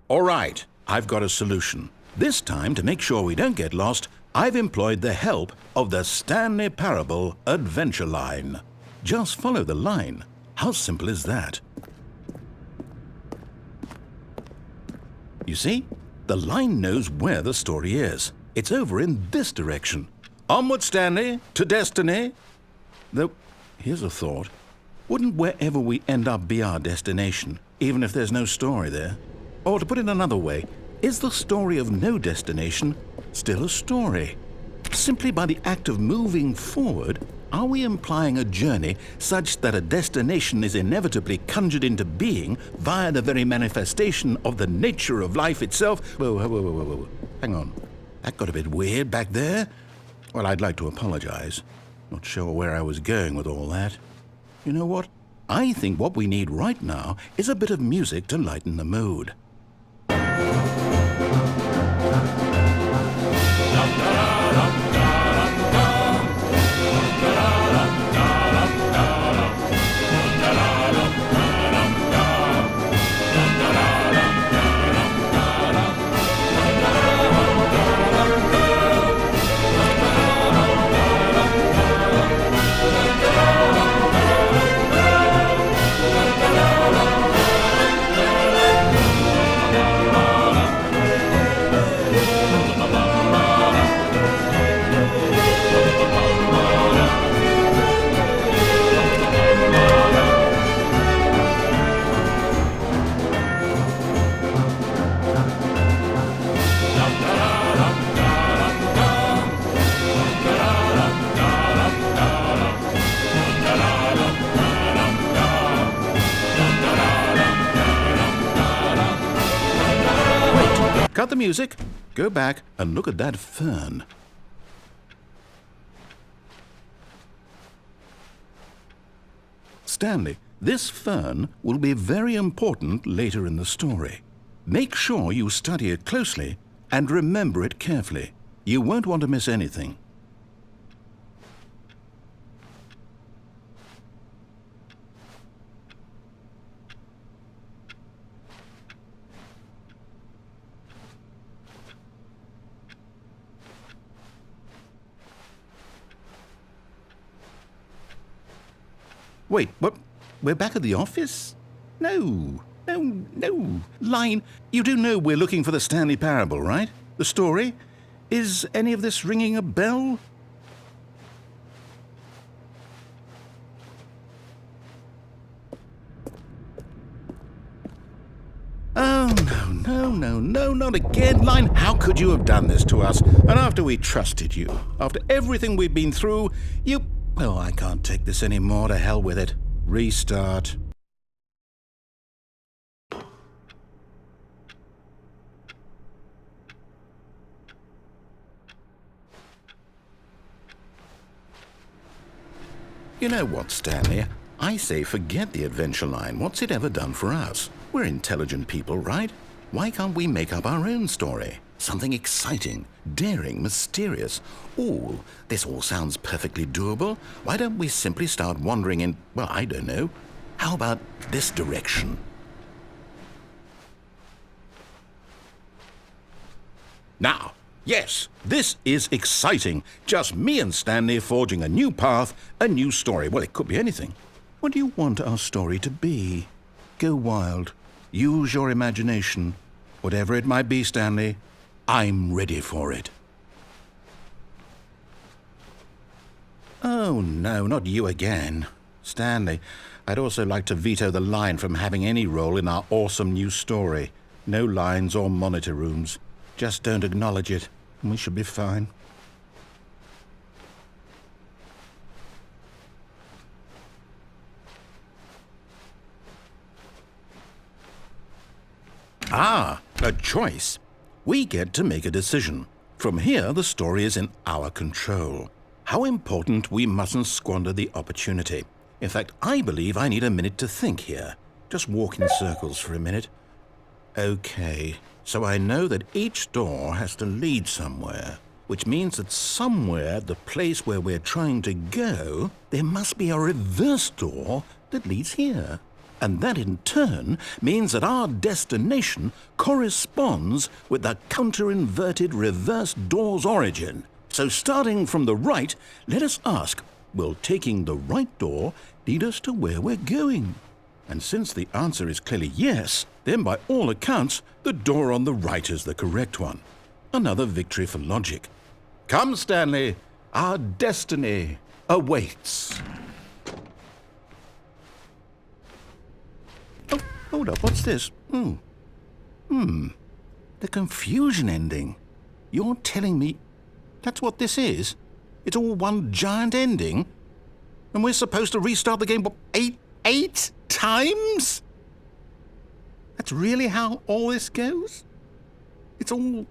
All right, I've got a solution. This time, to make sure we don't get lost, I've employed the help of the Stanley Parable Adventure Line. Just follow the line. How simple is that? You see? The line knows where the story is. It's over in this direction. Onward, Stanley, to destiny. Though, here's a thought. Wouldn't wherever we end up be our destination, even if there's no story there? Or to put it another way, is the story of no destination still a story? Simply by the act of moving forward, are we implying a journey such that a destination is inevitably conjured into being via the very manifestation of the nature of life itself? Whoa. Hang on. That got a bit weird back there. Well, I'd like to apologize. Not sure where I was going with all that. You know what? I think what we need right now is a bit of music to lighten the mood. Cut the music, go back and look at that fern. Stanley, this fern will be very important later in the story. Make sure you study it closely and remember it carefully. You won't want to miss anything. Wait, what? We're back at the office? No. Line, you do know we're looking for the Stanley Parable, right? The story? Is any of this ringing a bell? Oh, no, not again. Line, how could you have done this to us? And after we trusted you, after everything we've been through, you... Oh, I can't take this anymore. To hell with it. Restart. You know what, Stanley? I say forget the adventure line. What's it ever done for us? We're intelligent people, right? Why can't we make up our own story? Something exciting, daring, mysterious. Ooh, this all sounds perfectly doable. Why don't we simply start wandering in, well, I don't know. How about this direction? Now, yes, this is exciting. Just me and Stanley forging a new path, a new story. Well, it could be anything. What do you want our story to be? Go wild. Use your imagination. Whatever it might be, Stanley, I'm ready for it. Oh, no, not you again. Stanley, I'd also like to veto the line from having any role in our awesome new story. No lines or monitor rooms. Just don't acknowledge it, and we should be fine. Ah, a choice. We get to make a decision. From here, the story is in our control. How important we mustn't squander the opportunity. In fact, I believe I need a minute to think here. Just walk in circles for a minute. Okay, so I know that each door has to lead somewhere, which means that somewhere, the place where we're trying to go, there must be a reverse door that leads here. And that in turn means that our destination corresponds with the counter-inverted reverse door's origin. So starting from the right, let us ask, will taking the right door lead us to where we're going? And since the answer is clearly yes, then by all accounts, the door on the right is the correct one. Another victory for logic. Come, Stanley, our destiny awaits. Oh, hold up, what's this? The confusion ending. You're telling me that's what this is? It's all one giant ending? And we're supposed to restart the game, what, eight times? That's really how all this goes? It's all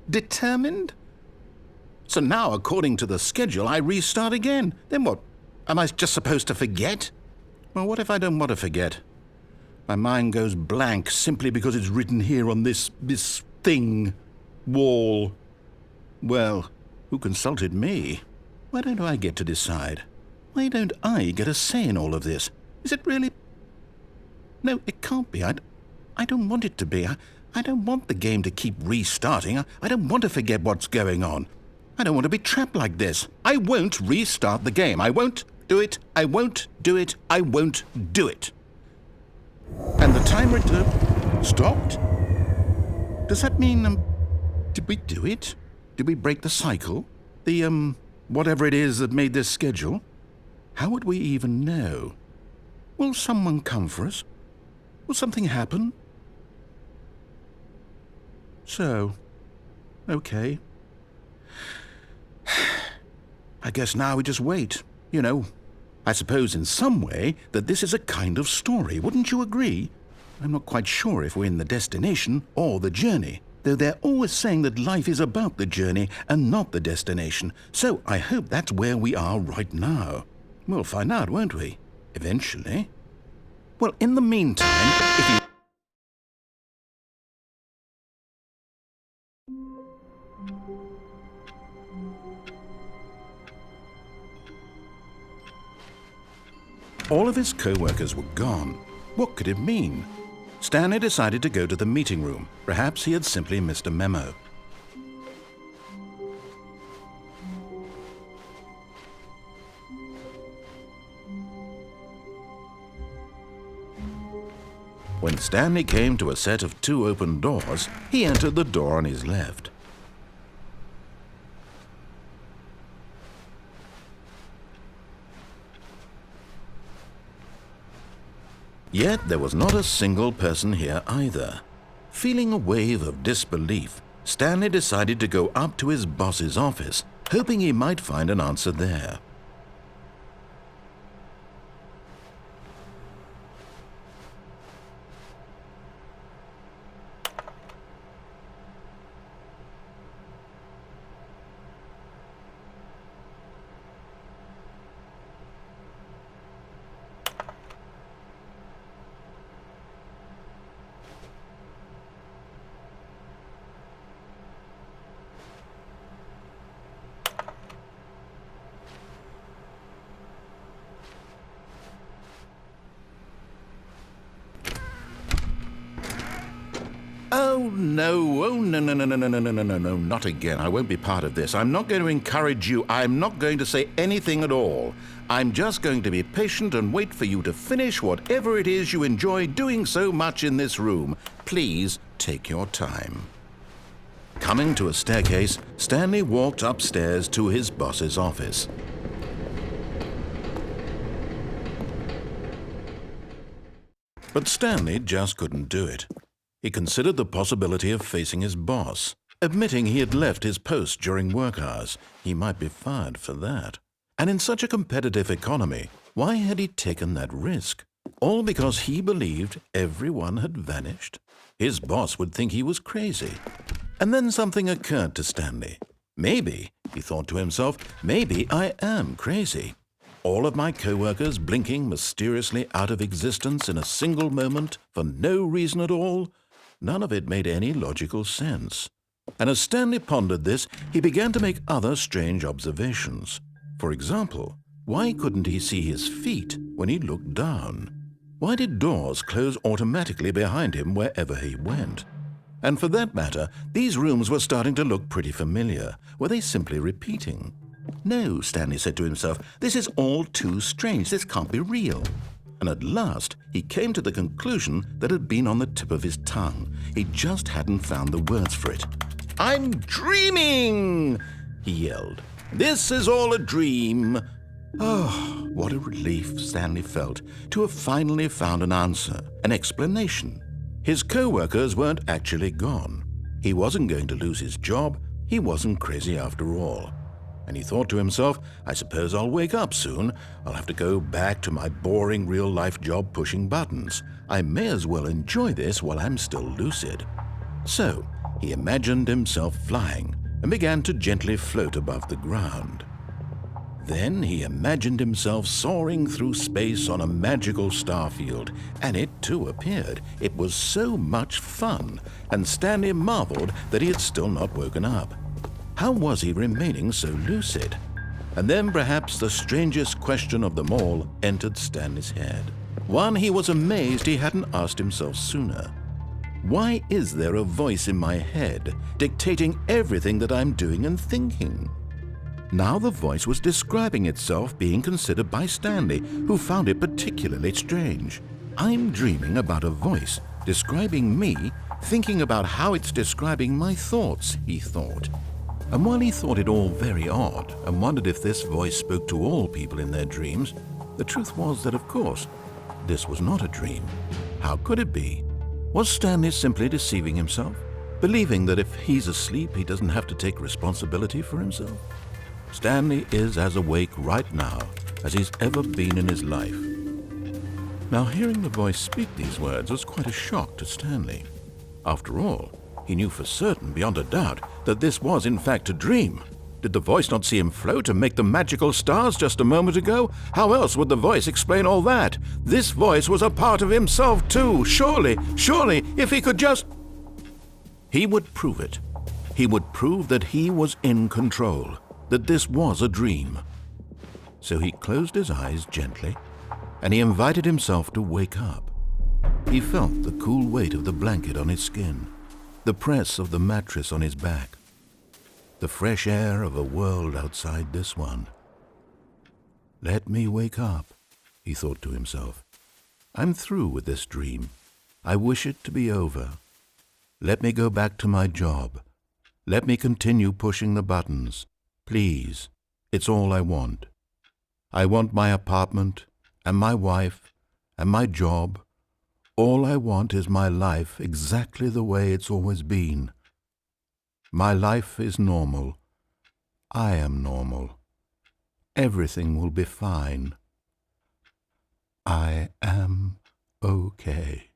determined? So now, according to the schedule, I restart again. Then what? Am I just supposed to forget? Well, what if I don't want to forget? My mind goes blank simply because it's written here on this thing, wall. Well, who consulted me? Why don't I get to decide? Why don't I get a say in all of this? Is it really? No, it can't be. I don't want it to be. I don't want the game to keep restarting. I don't want to forget what's going on. I don't want to be trapped like this. I won't restart the game. I won't do it. I won't do it. I won't do it. And the timer stopped? Does that mean, did we do it? Did we break the cycle? The, whatever it is that made this schedule? How would we even know? Will someone come for us? Will something happen? So, okay. I guess now we just wait. You know, I suppose in some way that this is a kind of story. Wouldn't you agree? I'm not quite sure if we're in the destination or the journey, though they're always saying that life is about the journey and not the destination. So I hope that's where we are right now. We'll find out, won't we? Eventually. Well, in the meantime, if you... All of his co-workers were gone. What could it mean? Stanley decided to go to the meeting room. Perhaps he had simply missed a memo. When Stanley came to a set of 2 open doors, he entered the door on his left. Yet there was not a single person here either. Feeling a wave of disbelief, Stanley decided to go up to his boss's office, hoping he might find an answer there. Oh, no, no, not again. I won't be part of this. I'm not going to encourage you. I'm not going to say anything at all. I'm just going to be patient and wait for you to finish whatever it is you enjoy doing so much in this room. Please take your time. Coming to a staircase, Stanley walked upstairs to his boss's office. But Stanley just couldn't do it. He considered the possibility of facing his boss, admitting he had left his post during work hours. He might be fired for that. And in such a competitive economy, why had he taken that risk? All because he believed everyone had vanished? His boss would think he was crazy. And then something occurred to Stanley. Maybe, he thought to himself, maybe I am crazy. All of my co-workers blinking mysteriously out of existence in a single moment for no reason at all. None of it made any logical sense. And as Stanley pondered this, he began to make other strange observations. For example, why couldn't he see his feet when he looked down? Why did doors close automatically behind him wherever he went? And for that matter, these rooms were starting to look pretty familiar. Were they simply repeating? No, Stanley said to himself, this is all too strange. This can't be real. And at last, he came to the conclusion that had been on the tip of his tongue. He just hadn't found the words for it. "I'm dreaming!" he yelled. "This is all a dream." Oh, what a relief Stanley felt to have finally found an answer, an explanation. His co-workers weren't actually gone. He wasn't going to lose his job. He wasn't crazy after all. And he thought to himself, I suppose I'll wake up soon. I'll have to go back to my boring real-life job pushing buttons. I may as well enjoy this while I'm still lucid. So he imagined himself flying and began to gently float above the ground. Then he imagined himself soaring through space on a magical starfield, and it too appeared. It was so much fun, and Stanley marveled that he had still not woken up. How was he remaining so lucid? And then perhaps the strangest question of them all entered Stanley's head. One he was amazed he hadn't asked himself sooner. Why is there a voice in my head dictating everything that I'm doing and thinking? Now the voice was describing itself being considered by Stanley, who found it particularly strange. I'm dreaming about a voice describing me, thinking about how it's describing my thoughts, he thought. And while he thought it all very odd and wondered if this voice spoke to all people in their dreams, the truth was that, of course, this was not a dream. How could it be? Was Stanley simply deceiving himself, believing that if he's asleep, he doesn't have to take responsibility for himself? Stanley is as awake right now as he's ever been in his life. Now, hearing the voice speak these words was quite a shock to Stanley. After all, he knew for certain, beyond a doubt, that this was in fact a dream. Did the voice not see him float and make the magical stars just a moment ago? How else would the voice explain all that? This voice was a part of himself too. Surely, if he could just... He would prove it. He would prove that he was in control, that this was a dream. So he closed his eyes gently, and he invited himself to wake up. He felt the cool weight of the blanket on his skin, the press of the mattress on his back, the fresh air of a world outside this one. Let me wake up, he thought to himself. I'm through with this dream. I wish it to be over. Let me go back to my job. Let me continue pushing the buttons. Please, it's all I want. I want my apartment and my wife and my job. All I want is my life exactly the way it's always been. My life is normal. I am normal. Everything will be fine. I am okay.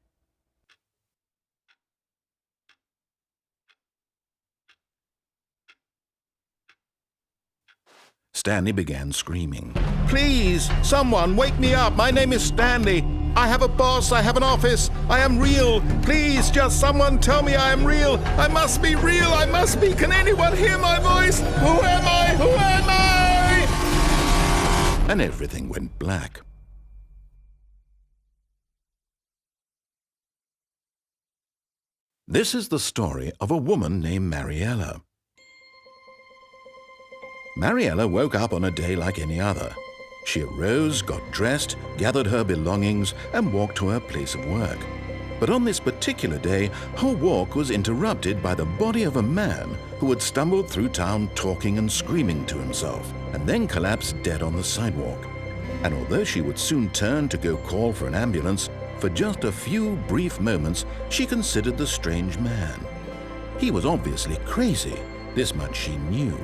Stanley began screaming. Please, someone, wake me up. My name is Stanley. I have a boss. I have an office. I am real. Please, just someone tell me I am real. I must be real. I must be. Can anyone hear my voice? Who am I? Who am I? And everything went black. This is the story of a woman named Mariella. Mariella woke up on a day like any other. She arose, got dressed, gathered her belongings, and walked to her place of work. But on this particular day, her walk was interrupted by the body of a man who had stumbled through town talking and screaming to himself, and then collapsed dead on the sidewalk. And although she would soon turn to go call for an ambulance, for just a few brief moments she considered the strange man. He was obviously crazy, this much she knew.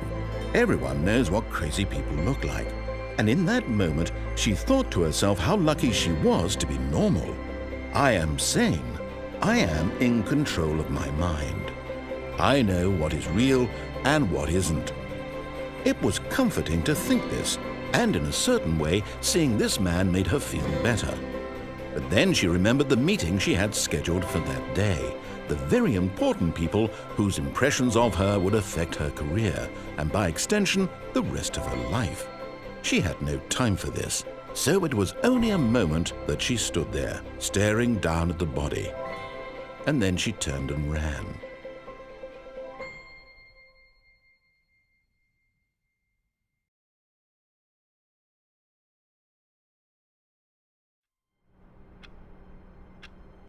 Everyone knows what crazy people look like. And in that moment, she thought to herself how lucky she was to be normal. I am sane. I am in control of my mind. I know what is real and what isn't. It was comforting to think this, and in a certain way, seeing this man made her feel better. But then she remembered the meeting she had scheduled for that day, the very important people whose impressions of her would affect her career, and by extension, the rest of her life. She had no time for this, So it was only a moment that she stood there, staring down at the body. And then she turned and ran.